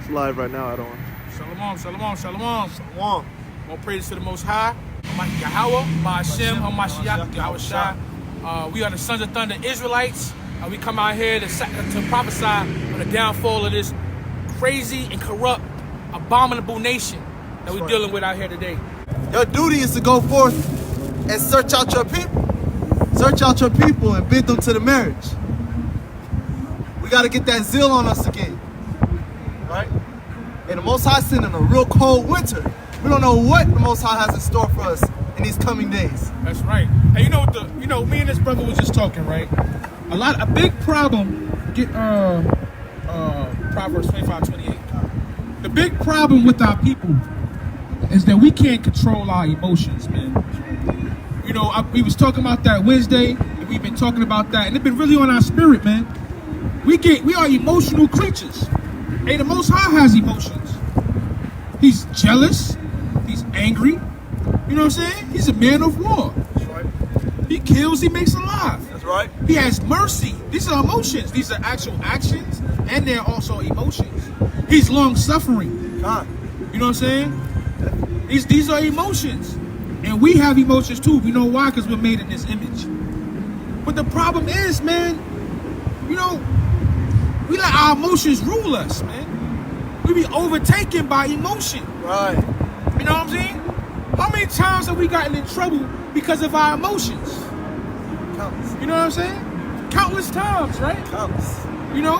It's live right now. I don't want. Shalom, shalom, shalom. Shalom. More praise to the Most High. Yahweh, Ma'ashem, HaMashiach, Yahweh Shai. We are the Sons of Thunder Israelites. We come out here to prophesy on the downfall of this crazy and corrupt, abominable nation that we're dealing with out here today. Your duty is to go forth and search out your people. Search out your people and bid them to the marriage. We got to get that zeal on us again. Right? And the Most High sending a real cold winter. We don't know what the Most High has in store for us in these coming days. That's right. And you know what me and this brother was just talking, right? A big problem, Proverbs 25:28. The big problem with our people is that we can't control our emotions, man. You know, we was talking about that Wednesday, and we've been talking about that, and it's been really on our spirit, man. We are emotional creatures. Hey, the Most High has emotions. He's jealous. He's angry. You know what I'm saying? He's a man of war. That's right. He kills, he makes alive. That's right. He has mercy. These are emotions. These are actual actions, and they're also emotions. He's long-suffering. God. You know what I'm saying? These are emotions. And we have emotions too. You know why? Because we're made in this image. But the problem is, man, you know, we let our emotions rule us, man. We be overtaken by emotion. Right. You know what I'm saying? How many times have we gotten in trouble because of our emotions? Countless. You know what I'm saying? Countless times, right? Countless. You know?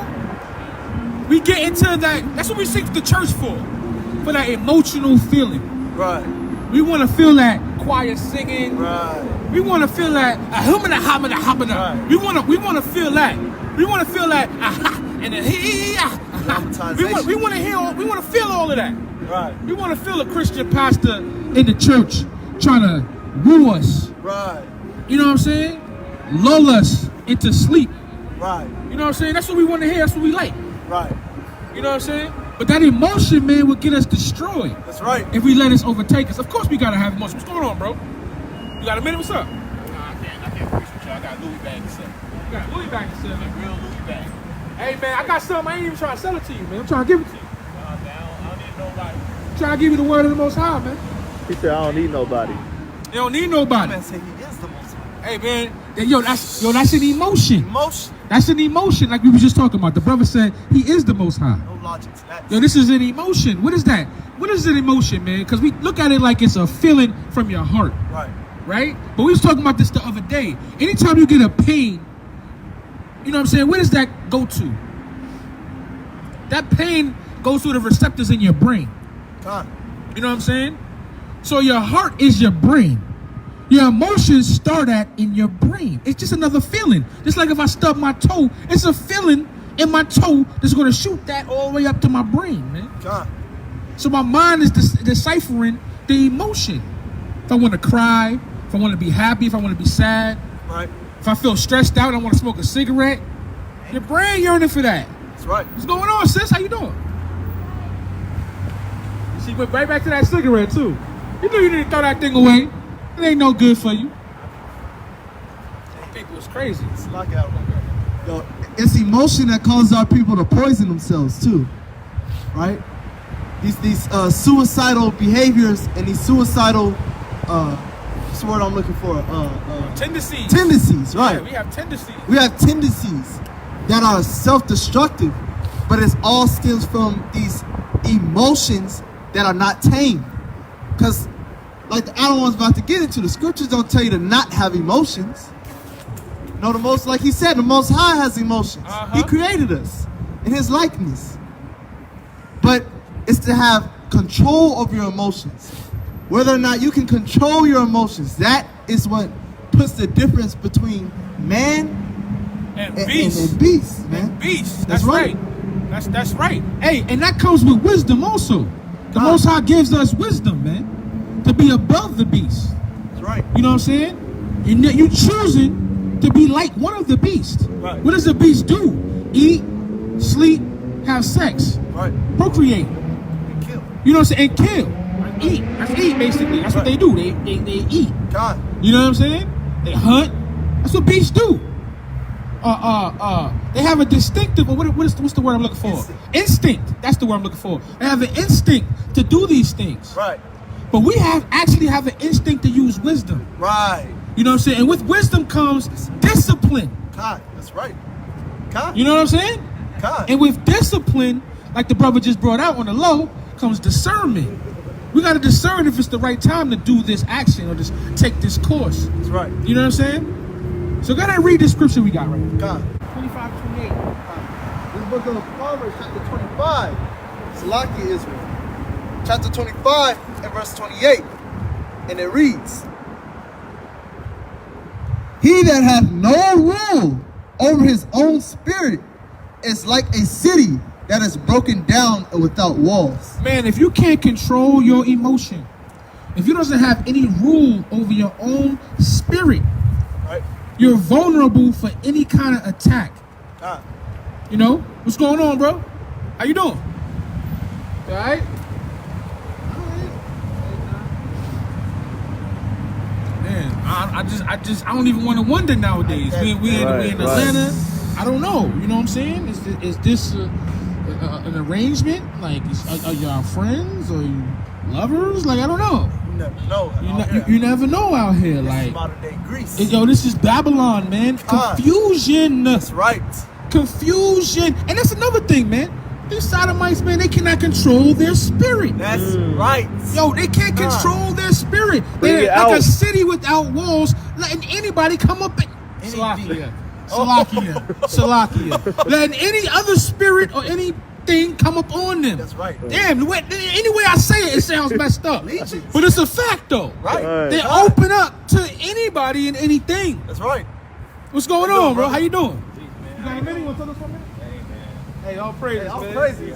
We get into that. That's what we seek the church for that emotional feeling. Right. We want to feel that choir singing. Right. We want to feel that humana. Right. We want to feel that. We want to feel that and then we want to hear. We want to feel all of that. Right. We want to feel a Christian pastor in the church trying to woo us. Right. You know what I'm saying? Lull us into sleep. Right. You know what I'm saying? That's what we want to hear. That's what we like. Right. You know what I'm saying? But that emotion, man, will get us destroyed. That's right. If we let us overtake us. Of course we gotta have emotion. What's going on, bro? You got a minute? What's up? Nah, I can't preach with y'all. I got Louis bag to sell. You got Louis bag to sell. Real Louis bag. Hey, man, I got something. I ain't even trying to sell it to you, man. I'm trying to give it to you. I don't need nobody. I'm trying to give you the word of the Most High, man. He said, I don't need nobody. You don't need nobody. Man said he is the Most High. Hey, man. That's an emotion. Emotion. That's an emotion, like we were just talking about. The brother said he is the Most High. No logic to that. Yo, this is an emotion. What is that? What is an emotion, man? Because we look at it like it's a feeling from your heart. Right. Right? But we was talking about this the other day. Anytime you get a pain, you know what I'm saying? Where does that go to? That pain goes through the receptors in your brain. God. You know what I'm saying? So your heart is your brain. Your emotions start in your brain. It's just another feeling. Just like if I stub my toe, it's a feeling in my toe that's going to shoot that all the way up to my brain, man. God. So my mind is deciphering the emotion. If I want to cry, if I want to be happy, if I want to be sad, Right. if I feel stressed out, I want to smoke a cigarette. Your brain yearning for that. That's right. What's going on, sis? How you doing? She went right back to that cigarette too. You knew you need to throw that thing away. It ain't no good for you. People is crazy. It's like yo, it's emotion that causes our people to poison themselves too, right? These suicidal behaviors and these suicidal, what's the word I'm looking for? Tendencies. Tendencies, right? Yeah, we have tendencies. We have tendencies that are self-destructive, but it all stems from these emotions that are not tamed. Because, like the other one's about to get into, the scriptures don't tell you to not have emotions. No, like he said, the Most High has emotions. He created us in his likeness. But it's to have control over your emotions. Whether or not you can control your emotions, that is what puts the difference between man and beast. And beast, man. And beast. That's right. That's right. Hey, and that comes with wisdom also. The Most High gives us wisdom, man, to be above the beast. That's right. You know what I'm saying? And you choosing to be like one of the beasts. Right. What does the beast do? Eat, sleep, have sex, right, procreate. And kill. You know what I'm saying? And kill. Eat. That's eat, basically. That's what they do. They eat. God. You know what I'm saying? They hunt. That's what beasts do. they have a distinctive, what's the word I'm looking for? Instinct. That's the word I'm looking for. They have an instinct to do these things. Right. But we actually have an instinct to use wisdom. Right. You know what I'm saying? And with wisdom comes discipline. God, that's right. God. You know what I'm saying? God. And with discipline, like the brother just brought out on the low, comes discernment. We got to discern if it's the right time to do this action or just take this course. That's right. You know what I'm saying? So go ahead and read the scripture we got right here. God. 25, 28. This book of Proverbs, chapter 25. Salaki Israel. Chapter 25 and verse 28. And it reads, He that hath no rule over his own spirit is like a city that is broken down and without walls. Man, if you can't control your emotion, if you doesn't have any rule over your own spirit, Right. you're vulnerable for any kind of attack. God. You know? What's going on, bro? How you doing? You all right? Man, I don't even want to wonder nowadays. We in Atlanta. I don't know. You know what I'm saying? Is this an arrangement? Like, are y'all friends or you lovers? Like, I don't know. You never know. You never know out here. This Like, is modern day Greece. yo, this is Babylon, man. Confusion. That's right. Confusion. And that's another thing, man. These sodomites, man, they cannot control their spirit. That's right. Yo, they can't control their spirit. Bring They're it like out. a city without walls, letting anybody come up and Salakia. Letting any other spirit or anything come up on them. That's right. Damn, any way I say it, it sounds messed up. But it's a fact, though. Right. They open up to anybody and anything. That's right. What's going How you on, doing, bro? brother? How you doing? Man, You got a minute? You want to tell us for a minute? hey, man. Hey, all praises, all man. praises. See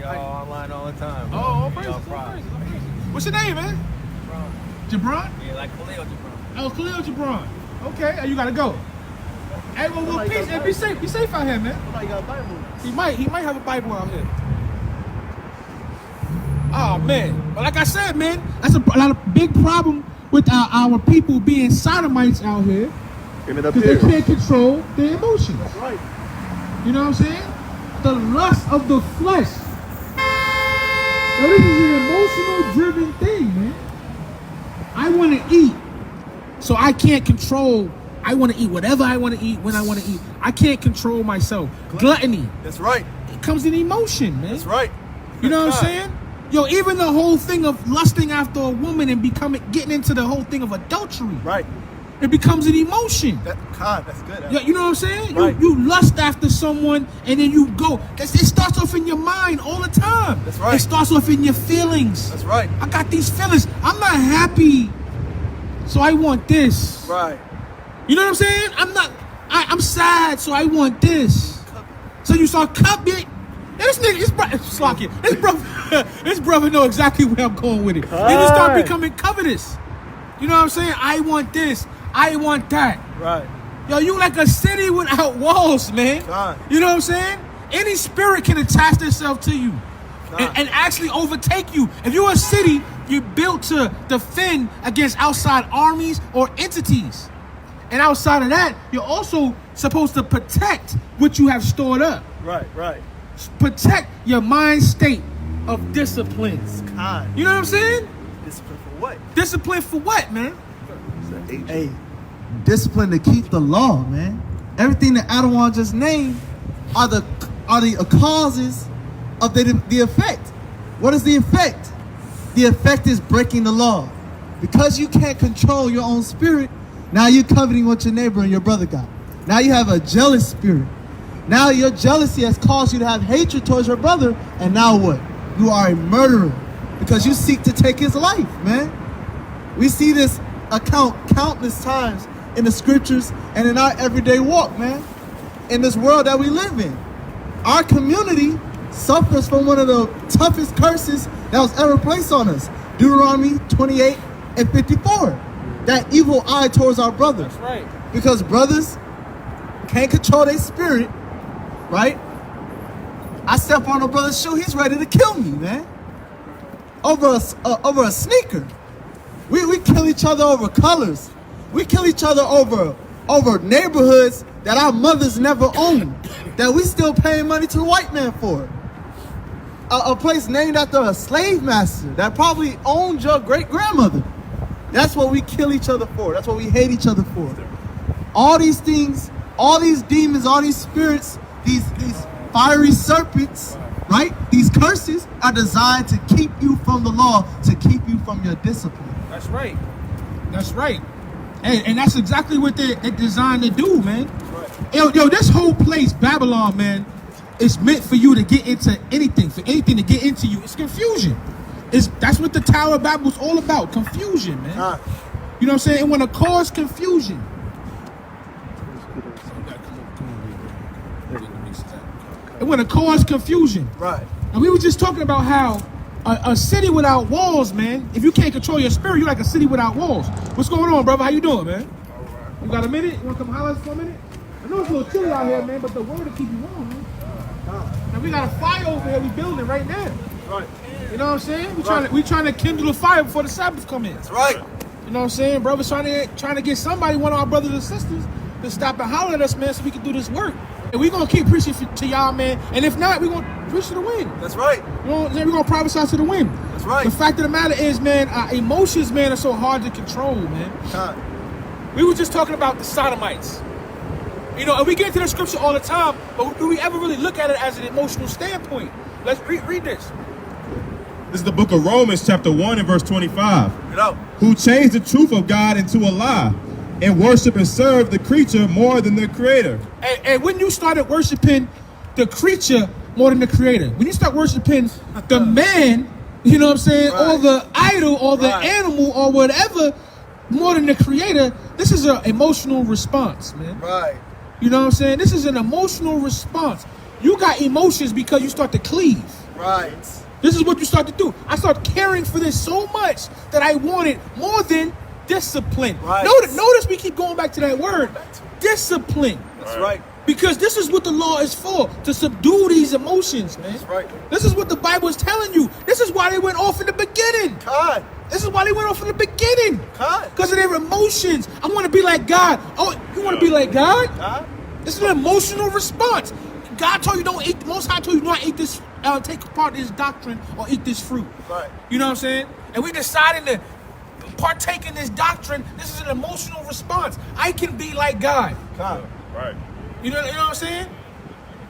y'all online all the time. Oh, all Y'all praises, all proud. praises, all praises. What's your name, man? Jabron? Yeah, like Khalil Gibran. Oh, Khalil Jabron. Okay, you gotta go. Hey, well, peace. Hey, be safe out here, man. You got a Bible. He might have a Bible out here. Oh man, but like I said, man, that's a lot of big problem with our people being sodomites out here Give it up because they here. can't control their emotions. That's right. You know what I'm saying? The lust of the flesh. Now, this is an emotional driven thing, man. I want to eat, so I can't control. I want to eat whatever I want to eat when I want to eat. I can't control myself. Gluttony. That's right. It comes in emotion, man. That's right. You know what I'm saying? Yo, even the whole thing of lusting after a woman and getting into the whole thing of adultery. Right. It becomes an emotion. God, that's good. Yeah, you know what I'm saying? Right. You lust after someone and then you go. It starts off in your mind all the time. That's right. It starts off in your feelings. That's right. I got these feelings. I'm not happy, so I want this. Right. You know what I'm saying? I'm sad, so I want this. So you start cupping. This brother know exactly where I'm going with it. Then you start becoming covetous. You know what I'm saying? I want this. I want that. Right. Yo, you like a city without walls, man. God. You know what I'm saying? Any spirit can attach itself to you and actually overtake you. If you're a city, you're built to defend against outside armies or entities. And outside of that, you're also supposed to protect what you have stored up. Right. Right. Protect your mind state of disciplines. God. You know what I'm saying? Discipline for what? Discipline for what, man? Hey, discipline to keep the law, man. Everything that Adawan just named are the causes of the effect. What is the effect? The effect is breaking the law. Because you can't control your own spirit, now you're coveting what your neighbor and your brother got. Now you have a jealous spirit. Now your jealousy has caused you to have hatred towards your brother, and now what? You are a murderer because you seek to take his life, man. We see this account countless times in the scriptures and in our everyday walk, man. In this world that we live in, our community suffers from one of the toughest curses that was ever placed on us. Deuteronomy 28 and 54. That evil eye towards our brothers. That's right. Because brothers can't control their spirit, right? I step on a brother's shoe, he's ready to kill me, man. Over a sneaker. We kill each other over colors. We kill each other over over neighborhoods that our mothers never owned, that we still paying money to the white man for. A place named after a slave master that probably owned your great-grandmother. That's what we kill each other for. That's what we hate each other for. All these things, all these demons, all these spirits, these fiery serpents, right? These curses are designed to keep you from the law, to keep you from your discipline. That's right. That's right. And that's exactly what they're designed to do, man. Right. Yo, this whole place, Babylon, man, is meant for you to get into anything, for anything to get into you. It's confusion. That's what the Tower of Babel's all about, confusion, man. You know what I'm saying? It want to cause confusion. It want to cause confusion. Right. And we were just talking about how a city without walls, man, if you can't control your spirit, you're like a city without walls. What's going on, brother? How you doing, man? All right. You got a minute? You want to come holler at us for a minute? I know it's a little chilly out here, man, but the word will keep you warm, man. Now we got a fire over here we building right now. Right. You know what I'm saying? We trying to kindle a fire before the Sabbath come in. That's right. You know what I'm saying? Brothers trying to get somebody, one of our brothers and sisters, to stop and holler at us, man, so we can do this work. And we're going to keep preaching to y'all, man. And if not, we're going to preach to the wind. That's right. You know, we're going to prophesy to the wind. That's right. The fact of the matter is, man, our emotions, man, are so hard to control, man. We were just talking about the Sodomites. You know, and we get into the scripture all the time, but do we ever really look at it as an emotional standpoint? Let's read this. This is the book of Romans, chapter 1 and verse 25. Get Who changed the truth of God into a lie and worship and serve the creature more than the creator. And when you started worshiping the creature more than the creator, when you start worshiping the man, you know what I'm saying, right. or the idol or the animal or whatever more than the creator, this is an emotional response, man. Right. You know what I'm saying? This is an emotional response. You got emotions because you start to cleave. Right. This is what you start to do. I start caring for this so much that I want it more than discipline. Right. Notice we keep going back to that word, discipline. That's right. Because this is what the law is for, to subdue these emotions, man. That's right. This is what the Bible is telling you. This is why they went off in the beginning. God. This is why they went off in the beginning. God. Because of their emotions. I want to be like God. Oh, you want to be like God? God. This is an emotional response. God told you don't eat, Most High told you not eat this, take part of this doctrine or eat this fruit. Right. You know what I'm saying? And we decided to partake in this doctrine. This is an emotional response. I can be like God. God. Right. You know what I'm saying?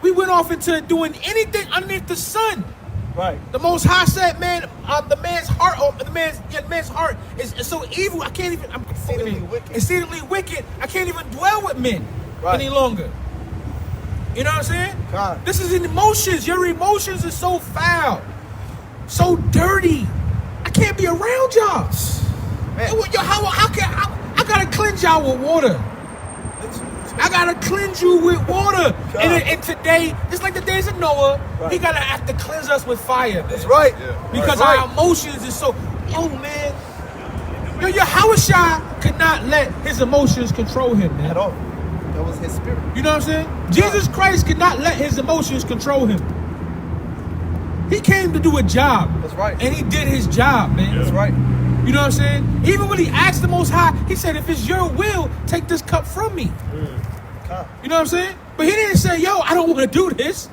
We went off into doing anything underneath the sun. Right. The Most High said, man, the man's heart is so evil. I can't even. I'm exceedingly wicked. I can't even dwell with men any longer. You know what I'm saying? God. This is in emotions. Your emotions are so foul, so dirty. I can't be around y'all. Man. I gotta cleanse y'all with water. I gotta cleanse you with water. And today, just like the days of Noah, he gotta have to cleanse us with fire. That's right. Because our emotions is so, man. Yahushua could not let his emotions control him, man. At all. That was his spirit. You know what I'm saying? Jesus Christ could not let his emotions control him. He came to do a job. That's right. And he did his job, man. That's right. You know what I'm saying? Even when he asked the Most High, he said, if it's your will, take this cup from me. You know what I'm saying? But he didn't say, yo, I don't want to do this.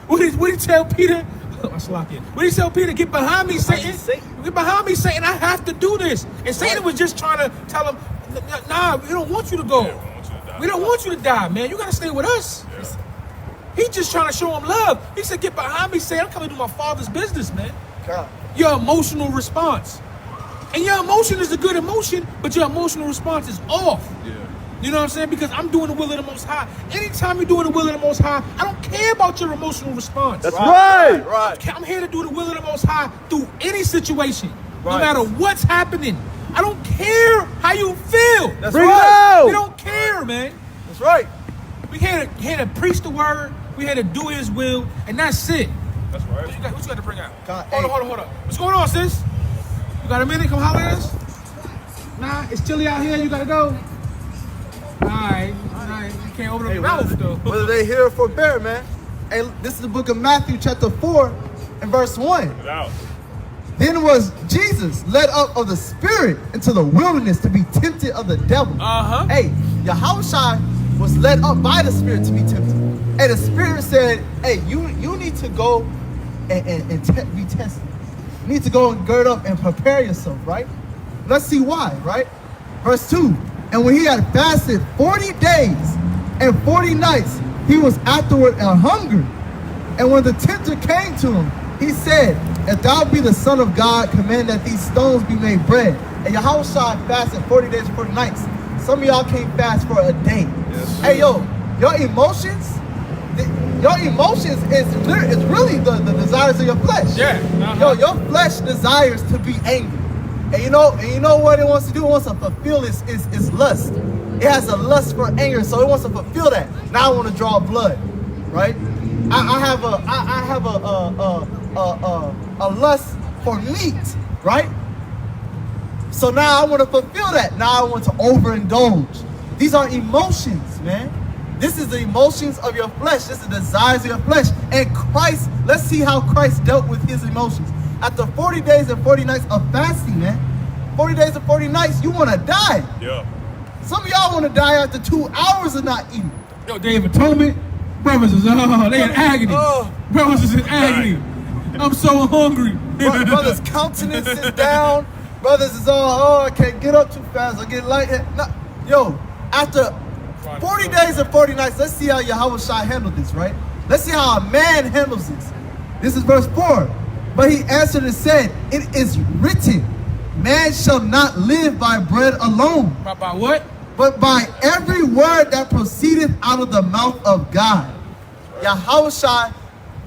What did he tell Peter? What did he tell Peter? Get behind me, Satan. Get behind me, Satan. I have to do this. And Satan was just trying to tell him, nah, we don't want you to go. We don't want you to die, man. You got to stay with us. He just trying to show him love. He said, get behind me, Satan. I'm coming to do my father's business, man. Your emotional response. And your emotion is a good emotion, but your emotional response is off. You know what I'm saying? Because I'm doing the will of the Most High. Anytime you're doing the will of the Most High, I don't care about your emotional response. That's right. I'm here to do the will of the Most High through any situation. No matter what's happening. I don't care how you feel. That's right. We don't care, man. That's right. We here to preach the word. We here to do his will. And that's it. That's right. What you got to bring out? God, Hold on. What's going on, sis? You got a minute? Come holler at us? Nah, it's chilly out here. You got to go. All right. You can't open up your mouth, though. Whether they hear or forbear, man. Hey, this is the book of Matthew, chapter 4, and verse 1. Then was Jesus led up of the Spirit into the wilderness to be tempted of the devil. Uh-huh. Hey, Yahushua was led up by the Spirit to be tempted. And the Spirit said, hey, you need to go and be tested. You need to go and gird up and prepare yourself, right? Let's see why, right? Verse 2, and when he had fasted 40 days and 40 nights, he was afterward hungry. And when the tempter came to him, he said, if thou be the Son of God, command that these stones be made bread. And Yahushua fasted 40 days and 40 nights. Some of y'all can't fast for a day. Yes, hey, yo, your emotions is really the desires of your flesh. Yeah. Yo, your flesh desires to be angry. And you know what it wants to do? It wants to fulfill its lust. It has a lust for anger, so it wants to fulfill that. Now I want to draw blood, right? I have a lust for meat, right? So now I want to fulfill that. Now I want to overindulge. These are emotions, man. This is the emotions of your flesh. This is the desires of your flesh. And Christ, let's see how Christ dealt with his emotions. After 40 days and 40 nights of fasting, man, 40 days and 40 nights, you want to die. Yeah. Some of y'all want to die after 2 hours of not eating. Yo, Day of Atonement, brothers is they in agony. Brothers is in agony. I'm so hungry. Brothers' countenance is down. Brothers is all, I can't get up too fast. I get light. No. Yo, after 40 days and 40 nights, let's see how Yahushua handled this, right? Let's see how a man handles this. This is verse 4. But he answered and said, it is written, man shall not live by bread alone. By what? But by every word that proceedeth out of the mouth of God. Yahushua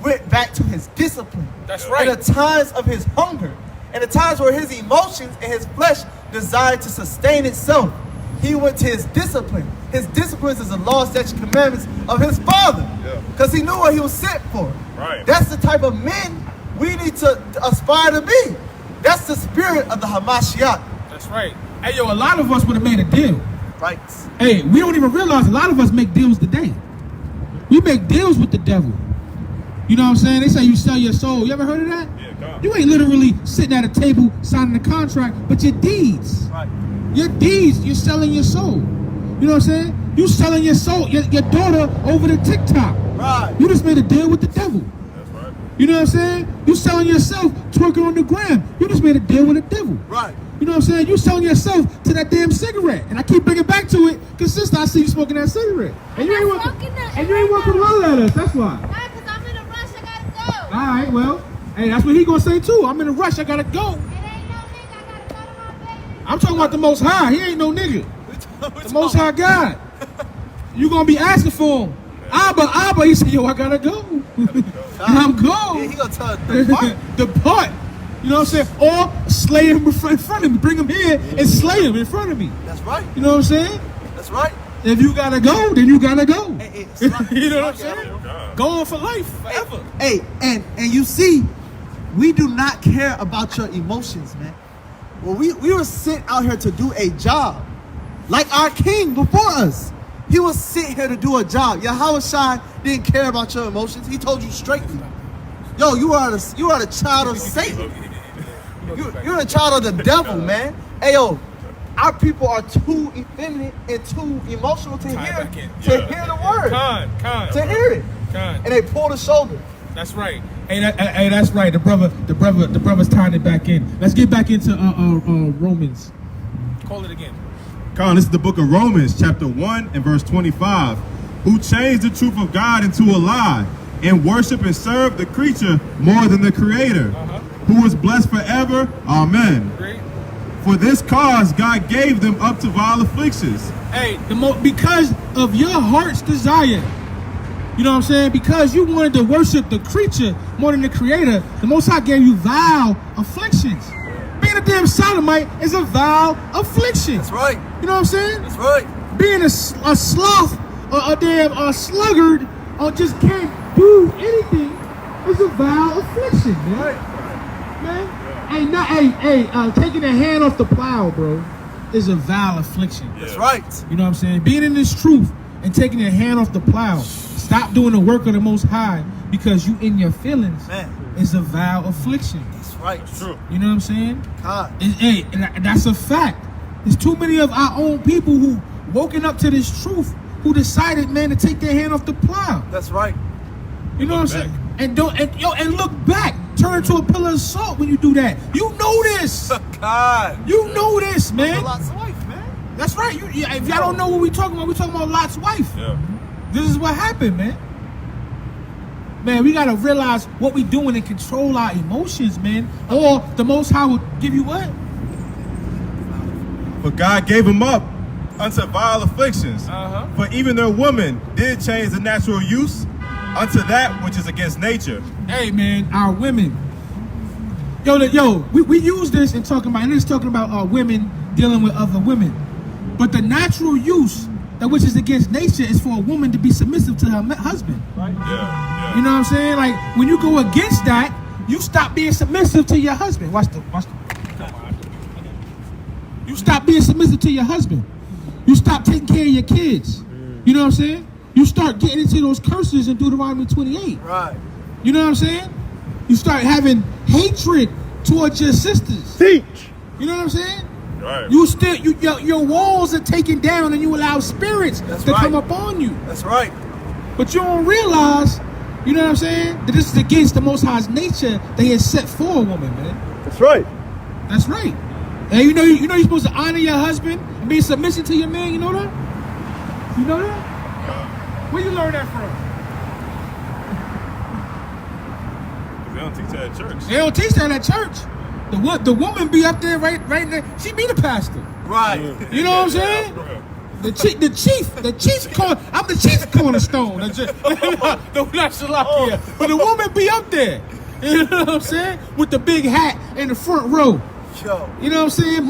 went back to his discipline. That's right. In the times of his hunger, in the times where his emotions and his flesh desired to sustain itself, he went to his discipline. His discipline is the law, statutes, commandments of his Father. Because he knew what he was sent for. Right. That's the type of men we need to aspire to be. That's the spirit of the Hamashiach. That's right. Hey, yo, a lot of us would have made a deal. Right. Hey, we don't even realize a lot of us make deals today. We make deals with the devil. You know what I'm saying? They say you sell your soul. You ever heard of that? Yeah, God. You ain't literally sitting at a table signing a contract, but your deeds. Right. Your deeds, you're selling your soul. You know what I'm saying? You selling your soul, your daughter over to TikTok. Right. You just made a deal with the devil. That's right. You know what I'm saying? You selling yourself twerking on the gram. You just made a deal with the devil. Right. You know what I'm saying? You selling yourself to that damn cigarette. And I keep bringing back to it because sister, I see you smoking that cigarette. And you ain't want to holler at us. That's why. Nah, because I'm in a rush. I got to go. All right, well, hey, that's what he going to say too. I'm in a rush. I got to go. It ain't no nigga. I got to go to my baby. I'm talking about the Most High. He ain't no nigga. The Most High God. You going to be asking for him. Abba, he said, yo, I got to go. And I'm gone. Yeah, he gonna tell us Depart. You know what I'm saying? Or slay him in front of me. Bring him here and slay him in front of me. That's right. You know what I'm saying? That's right. If you gotta go, then you gotta go. Hey, You know what I'm saying? Going for life, forever. Hey, and you see, we do not care about your emotions, man. Well, we were sent out here to do a job. Like our king before us. He was sent here to do a job. Yahushua didn't care about your emotions. He told you straightly. Yo, you are the child of Satan. You're a child of the devil, man. Hey, yo, our people are too effeminate and too emotional to hear the word. To hear it. And they pull the shoulder. That's right. Hey, that's right. The brother's tying it back in. Let's get back into Romans. Call it again. Colin, this is the book of Romans, chapter 1 and verse 25. Who changed the truth of God into a lie and worship and serve the creature more than the creator, who is blessed forever. Amen. Great. For this cause God gave them up to vile afflictions. Hey, because of your heart's desire. You know what I'm saying? Because you wanted to worship the creature more than the creator, the Most High gave you vile afflictions. Being a damn sodomite is a vile affliction. That's right. You know what I'm saying? That's right. Being a sloth or a damn sluggard or just can't do anything is a vile affliction, man. Right. Man, taking a hand off the plow, bro, is a vile affliction. That's right. You know what I'm saying? Being in this truth and taking your hand off the plow. Stop doing the work of the Most High because you in your feelings. Man. Is a vile affliction. That's right. It's true. You know what I'm saying? God. And that's a fact. There's too many of our own people who woken up to this truth, who decided, man, to take their hand off the plow. That's right. You know what I'm saying? And look back. Turn into a pillar of salt when you do that. You know this. God. You know this, man. Lot's wife, man. That's right. If y'all don't know what we're talking about Lot's wife. Yeah. This is what happened, man. Man, we gotta realize what we doing and control our emotions, man. Or the Most High will give you what? But God gave them up unto vile afflictions. Uh-huh. For even their women did change the natural use unto that which is against nature. Hey, man, our women. We use this in talking about, and it's talking about women dealing with other women. But the natural use, that which is against nature, is for a woman to be submissive to her husband. Right? Yeah. You know what I'm saying? Like, when you go against that, you stop being submissive to your husband. Watch the. You stop being submissive to your husband. You stop taking care of your kids. You know what I'm saying? You start getting into those curses in Deuteronomy 28. Right. You know what I'm saying? You start having hatred towards your sisters. Teach. You know what I'm saying? Right. Your walls are taken down and you allow spirits That's to right. come upon you. That's right. But you don't realize, you know what I'm saying, that this is against the Most High's nature that He has set for a woman, man. That's right. Ne right. And you know you're supposed to honor your husband and be submissive to your man. You know that? You know that? Where you learn that from? They don't teach that at church. They don't teach that at church. The woman be up there right there. She be the pastor. Right. You know what I'm saying? The chief. I'm the chief cornerstone. Not Shalakia. But the woman be up there. You know what I'm saying? With the big hat in the front row. Yo. You know what I'm saying?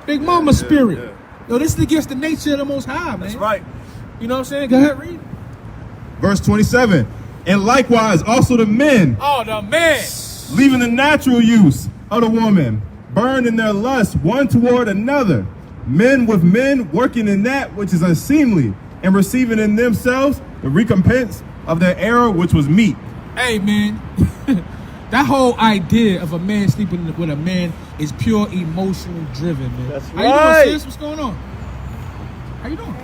Big mama spirit. Yeah. Yo, this is against the nature of the Most High, man. That's right. You know what I'm saying? Go ahead, read. Verse 27. And likewise also the men, Oh, the man. leaving the natural use of the woman, burned in their lust one toward another, men with men working in that which is unseemly, and receiving in themselves the recompense of their error which was meet. Hey, man. That whole idea of a man sleeping with a man is pure emotional driven, man. That's How you right. doing, sis? What's going on? How you doing? All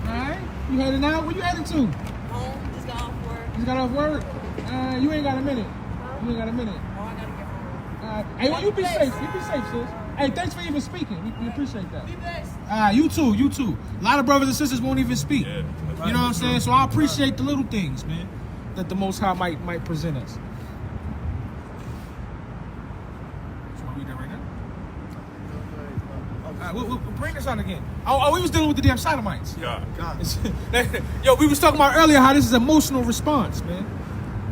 right. You heading out? Where you headed to? Home, just got off work. You got off work? You ain't got a minute. You ain't got a minute. Oh, I gotta get home. Hey, well, you be safe. You be safe, sis. Hey, thanks for even speaking. We appreciate that. Be blessed. You too. A lot of brothers and sisters won't even speak. Yeah. You know what I'm saying? So I appreciate the little things, man, that the Most High might present us. So read that right now. We'll bring this out again. Oh, we was dealing with the damn sodomites. God. Yo, we was talking about earlier how this is emotional response, man.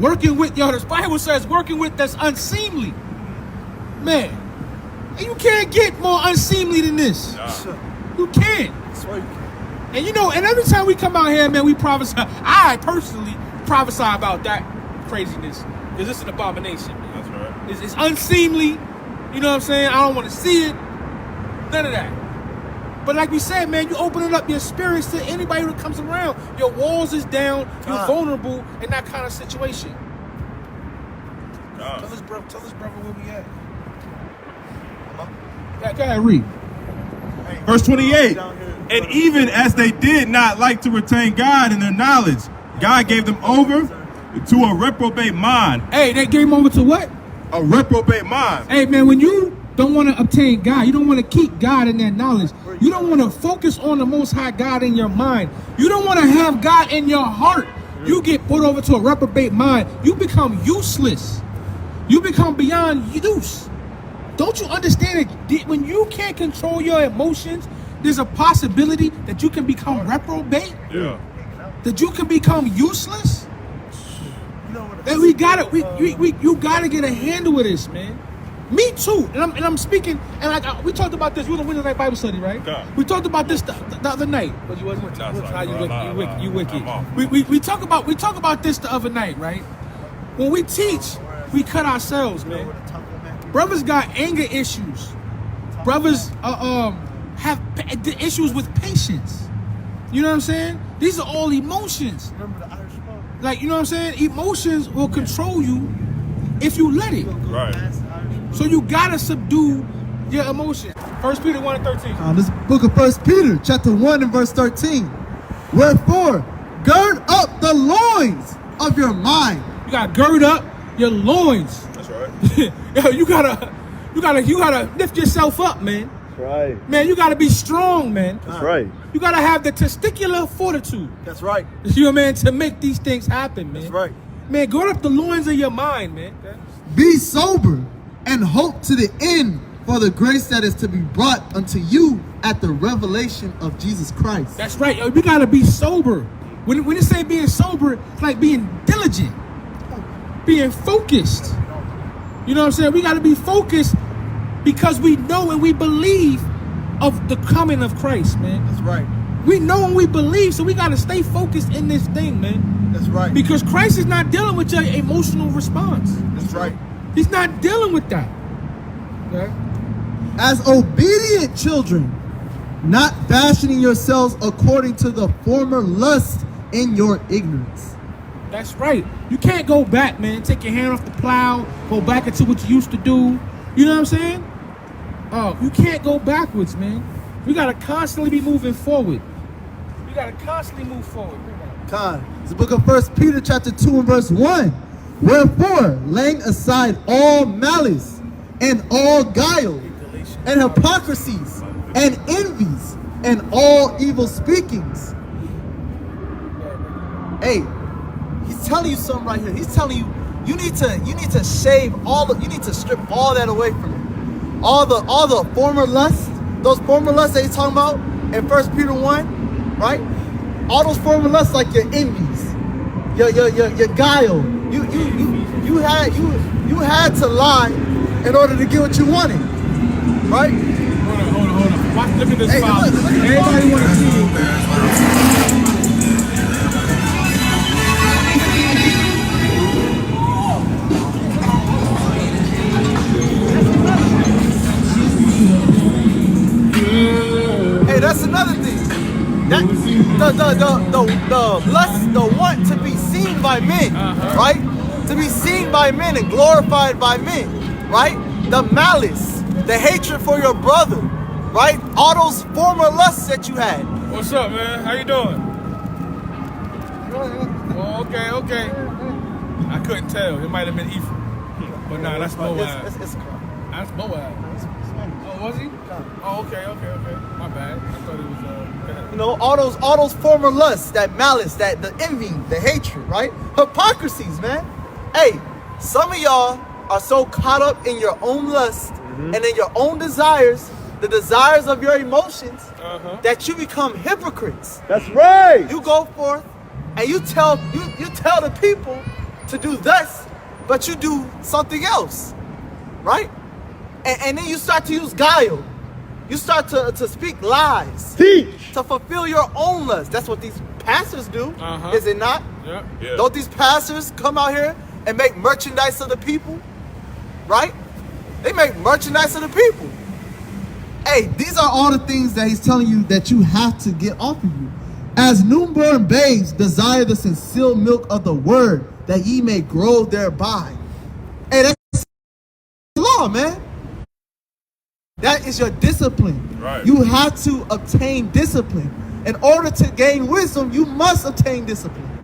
Working with, the Bible says working with that's unseemly. Man, and you can't get more unseemly than this. You can't. That's right. And and every time we come out here, man, we prophesy. I personally prophesy about that craziness. Because it's an abomination, man. That's right. It's unseemly. You know what I'm saying? I don't want to see it. None of that. But like we said, man, you opening up your spirits to anybody that comes around. Your walls is down. You're God. vulnerable in that kind of situation. God. Tell us, brother, where we at. Yeah, go ahead, read. Verse 28. And even as they did not like to retain God in their knowledge, God gave them over to a reprobate mind. Hey, they gave him over to what? A reprobate mind. Hey, man, when you don't want to obtain God, you don't want to keep God in that knowledge. You don't want to focus on the Most High God in your mind. You don't want to have God in your heart. You get put over to a reprobate mind. You become useless. You become beyond use. Don't you understand that when you can't control your emotions, there's a possibility that you can become reprobate? Yeah. That you can become useless? And we you gotta get a handle with this, man. Me too. And I'm speaking, and we talked about this. We were in the Wednesday night Bible study, right? Yeah. We talked about this the other night. But you wasn't. That's right. You wicked. I'm off. We talk about this the other night, right? When we teach, we cut ourselves, man. Brothers got anger issues. Brothers have issues with patience. You know what I'm saying? These are all emotions. Like, you know what I'm saying? Emotions will control you if you let it. Right. So you gotta subdue your emotions. 1 Peter 1 and 13. This book of 1 Peter, chapter 1 and verse 13. Wherefore, gird up the loins of your mind. You gotta gird up your loins. That's right. Yo, you gotta lift yourself up, man. That's right. Man, you gotta be strong, man. That's right. You gotta have the testicular fortitude. That's right. You know, man, to make these things happen, man. That's right. Man, gird up the loins of your mind, man. Okay? Be sober and hope to the end for the grace that is to be brought unto you at the revelation of Jesus Christ. That's right. Yo, we gotta be sober. When it say being sober, it's like being diligent, being focused. You know what I'm saying? We gotta be focused because we know and we believe of the coming of Christ, man. That's right. We know and we believe, so we gotta stay focused in this thing, man. That's right. Because Christ is not dealing with your emotional response. That's right. He's not dealing with that. Okay? As obedient children, not fashioning yourselves according to the former lust in your ignorance. That's right. You can't go back, man. Take your hand off the plow, go back into what you used to do. You know what I'm saying? You can't go backwards, man. We gotta constantly be moving forward. We gotta constantly move forward. It's the book of 1 Peter chapter 2 and verse 1. Wherefore, laying aside all malice and all guile and hypocrisies and envies and all evil speakings. Hey, he's telling you something right here. He's telling you you need to shave you need to strip all that away from you. All the former lusts, those former lusts that he's talking about in 1 Peter 1, right? All those former lusts like your envies, your guile. You had to lie in order to get what you wanted. Right? Hold on. Watch, look at this file. Look at Everybody want to see it. Hey, that's another thing. That the lust, the want to be seen by men, right? To be seen by men and glorified by men, right? The malice, the hatred for your brother, right? All those former lusts that you had. What's up, man? How you doing? Oh, okay. I couldn't tell. It might have been Ephraim. But nah, that's Moab. That's Moab. Oh, was he? Oh, okay. My bad. I thought it was You know, all those former lusts, that malice, that the envy, the hatred, right? Hypocrisies, man. Hey, some of y'all are so caught up in your own lust and in your own desires, the desires of your emotions, that you become hypocrites. That's right. You go forth and you tell the people to do this, but you do something else, right? And then you start to use guile. You start to speak lies. Teach. To fulfill your own lust. That's what these pastors do, is it not? Yeah. Don't these pastors come out here and make merchandise of the people? Right? They make merchandise of the people. Hey, these are all the things that he's telling you that you have to get off of you. As newborn babes desire the sincere milk of the word, that ye may grow thereby. Hey, that's law, man. That is your discipline. Right. You have to obtain discipline. In order to gain wisdom, you must obtain discipline.